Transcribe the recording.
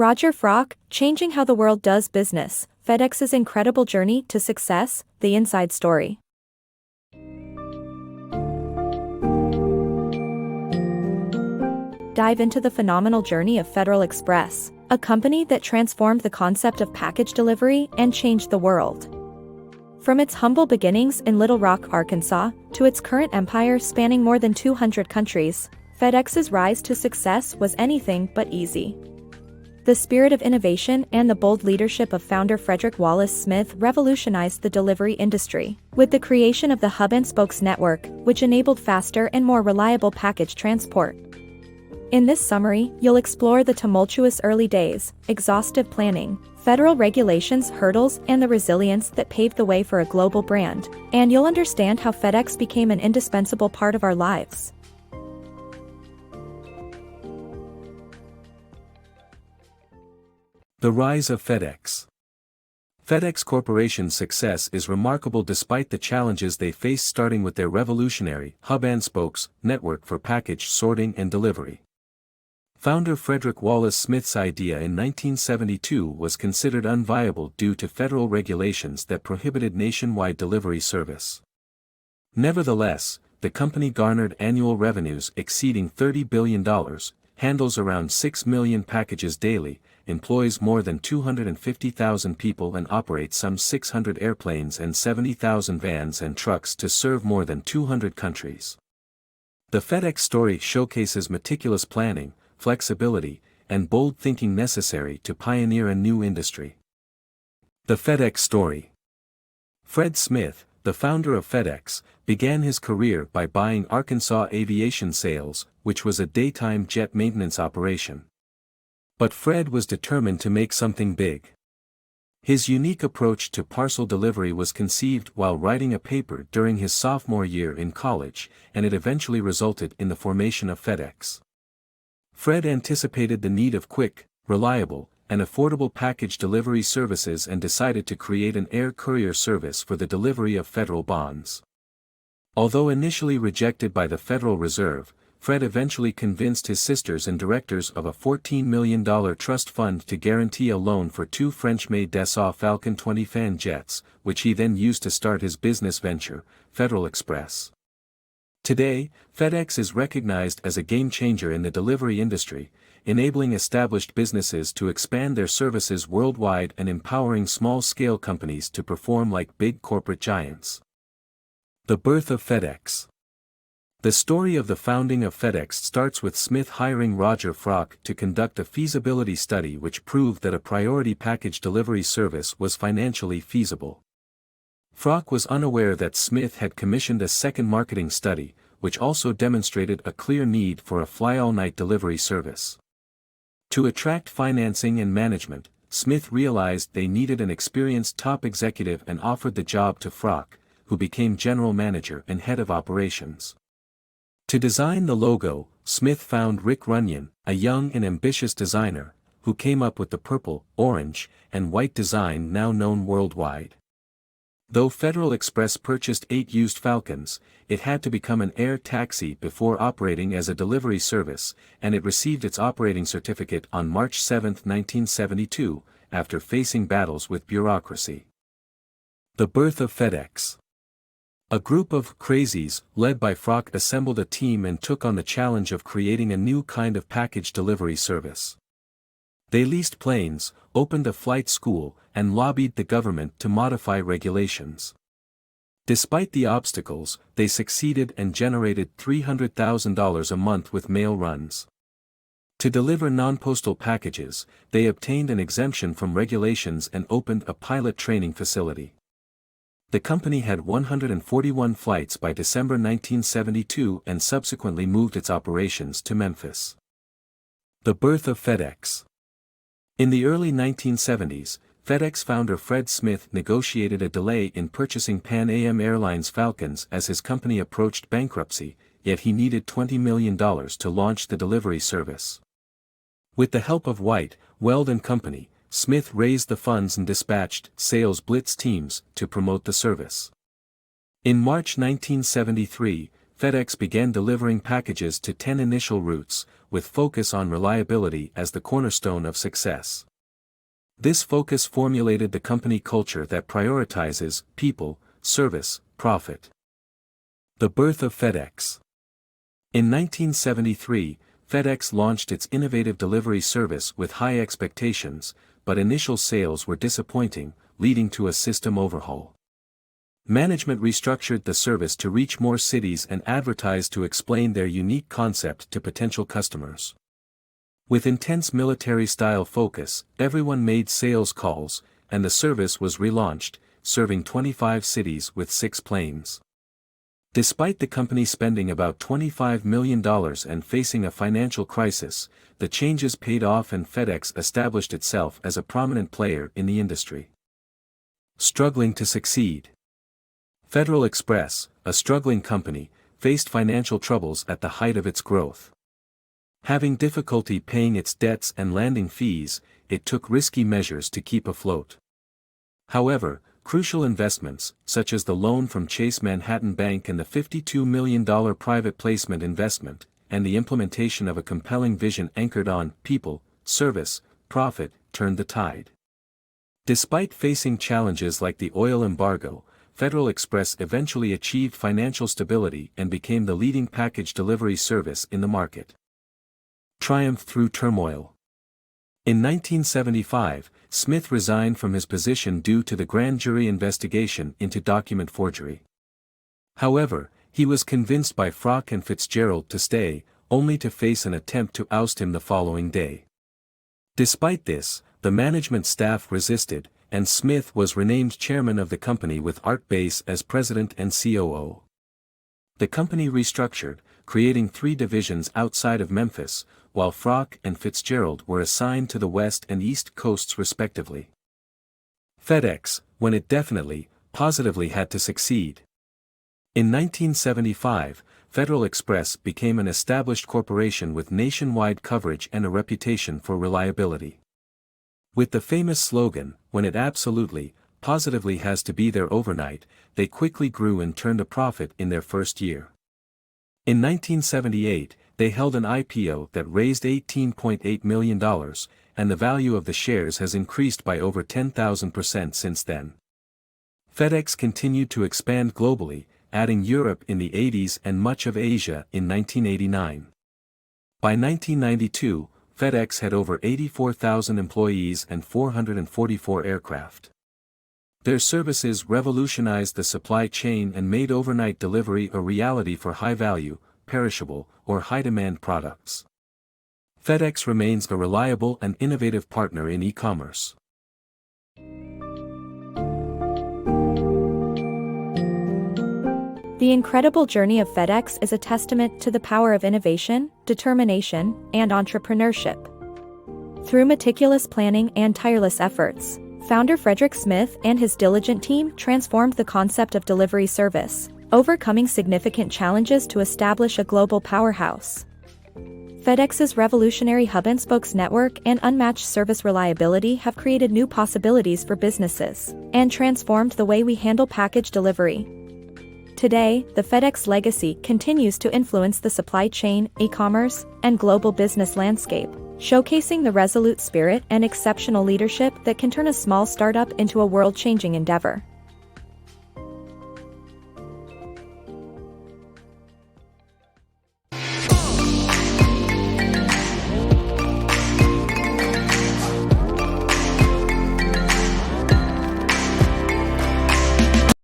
Roger Frock, Changing How the World Does Business, FedEx's Incredible Journey to Success, The Inside Story. Dive into the phenomenal journey of Federal Express, a company that transformed the concept of package delivery and changed the world. From its humble beginnings in Little Rock, Arkansas, to its current empire spanning more than 200 countries, FedEx's rise to success was anything but easy. The spirit of innovation and the bold leadership of founder Frederick Wallace Smith revolutionized the delivery industry, with the creation of the Hub and Spokes network, which enabled faster and more reliable package transport. In this summary, you'll explore the tumultuous early days, exhaustive planning, federal regulations, hurdles, and the resilience that paved the way for a global brand, and you'll understand how FedEx became an indispensable part of our lives. The Rise of FedEx. FedEx Corporation's success is remarkable despite the challenges they faced, starting with their revolutionary Hub and Spokes network for package sorting and delivery. Founder Frederick Wallace Smith's idea in 1972 was considered unviable due to federal regulations that prohibited nationwide delivery service. Nevertheless, the company garnered annual revenues exceeding $30 billion, handles around 6 million packages daily, employs more than 250,000 people and operates some 600 airplanes and 70,000 vans and trucks to serve more than 200 countries. The FedEx Story showcases meticulous planning, flexibility, and bold thinking necessary to pioneer a new industry. The FedEx Story. Fred Smith, the founder of FedEx, began his career by buying Arkansas Aviation Sales, which was a daytime jet maintenance operation. But Fred was determined to make something big. His unique approach to parcel delivery was conceived while writing a paper during his sophomore year in college, and it eventually resulted in the formation of FedEx. Fred anticipated the need of quick, reliable, and affordable package delivery services and decided to create an air courier service for the delivery of federal bonds. Although initially rejected by the Federal Reserve, Fred eventually convinced his sisters and directors of a $14 million trust fund to guarantee a loan for 2 French-made Dassault Falcon 20 fan jets, which he then used to start his business venture, Federal Express. Today, FedEx is recognized as a game-changer in the delivery industry, enabling established businesses to expand their services worldwide and empowering small-scale companies to perform like big corporate giants. The birth of FedEx. The story of the founding of FedEx starts with Smith hiring Roger Frock to conduct a feasibility study which proved that a priority package delivery service was financially feasible. Frock was unaware that Smith had commissioned a second marketing study, which also demonstrated a clear need for a fly-all-night delivery service. To attract financing and management, Smith realized they needed an experienced top executive and offered the job to Frock, who became general manager and head of operations. To design the logo, Smith found Rick Runyon, a young and ambitious designer, who came up with the purple, orange, and white design now known worldwide. Though Federal Express purchased 8 used Falcons, it had to become an air taxi before operating as a delivery service, and it received its operating certificate on March 7, 1972, after facing battles with bureaucracy. The birth of FedEx. A group of crazies, led by Frock, assembled a team and took on the challenge of creating a new kind of package delivery service. They leased planes, opened a flight school, and lobbied the government to modify regulations. Despite the obstacles, they succeeded and generated $300,000 a month with mail runs. To deliver non-postal packages, they obtained an exemption from regulations and opened a pilot training facility. The company had 141 flights by December 1972 and subsequently moved its operations to Memphis. The birth of FedEx. In the early 1970s, FedEx founder Fred Smith negotiated a delay in purchasing Pan Am Airlines Falcons as his company approached bankruptcy, yet he needed $20 million to launch the delivery service. With the help of White, Weld & Company, Smith raised the funds and dispatched sales blitz teams to promote the service. In March 1973, FedEx began delivering packages to 10 initial routes, with focus on reliability as the cornerstone of success. This focus formulated the company culture that prioritizes people, service, profit. The birth of FedEx. In 1973, FedEx launched its innovative delivery service with high expectations, but initial sales were disappointing, leading to a system overhaul. Management restructured the service to reach more cities and advertised to explain their unique concept to potential customers. With intense military-style focus, everyone made sales calls, and the service was relaunched, serving 25 cities with 6 planes. Despite the company spending about $25 million and facing a financial crisis, the changes paid off and FedEx established itself as a prominent player in the industry. Struggling to succeed. Federal Express, a struggling company, faced financial troubles at the height of its growth. Having difficulty paying its debts and landing fees, it took risky measures to keep afloat. However, crucial investments, such as the loan from Chase Manhattan Bank and the $52 million private placement investment, and the implementation of a compelling vision anchored on people, service, profit, turned the tide. Despite facing challenges like the oil embargo, Federal Express eventually achieved financial stability and became the leading package delivery service in the market. Triumph through turmoil. In 1975, Smith resigned from his position due to the grand jury investigation into document forgery. However, he was convinced by Frock and Fitzgerald to stay, only to face an attempt to oust him the following day. Despite this, the management staff resisted, and Smith was renamed chairman of the company with Art Bass as president and COO. The company restructured, creating 3 divisions outside of Memphis, while Frock and Fitzgerald were assigned to the West and East Coasts respectively. FedEx, when it definitely, positively had to succeed. In 1975, Federal Express became an established corporation with nationwide coverage and a reputation for reliability. With the famous slogan, "When it absolutely, positively has to be there overnight," they quickly grew and turned a profit in their first year. In 1978, they held an IPO that raised $18.8 million, and the value of the shares has increased by over 10,000% since then. FedEx continued to expand globally, adding Europe in the 80s and much of Asia in 1989. By 1992, FedEx had over 84,000 employees and 444 aircraft. Their services revolutionized the supply chain and made overnight delivery a reality for high-value, perishable, or high-demand products. FedEx remains a reliable and innovative partner in e-commerce. The incredible journey of FedEx is a testament to the power of innovation, determination, and entrepreneurship. Through meticulous planning and tireless efforts, founder Frederick Smith and his diligent team transformed the concept of delivery service, overcoming significant challenges to establish a global powerhouse. FedEx's revolutionary hub-and-spokes network and unmatched service reliability have created new possibilities for businesses and transformed the way we handle package delivery. Today, the FedEx legacy continues to influence the supply chain, e-commerce, and global business landscape, showcasing the resolute spirit and exceptional leadership that can turn a small startup into a world-changing endeavor.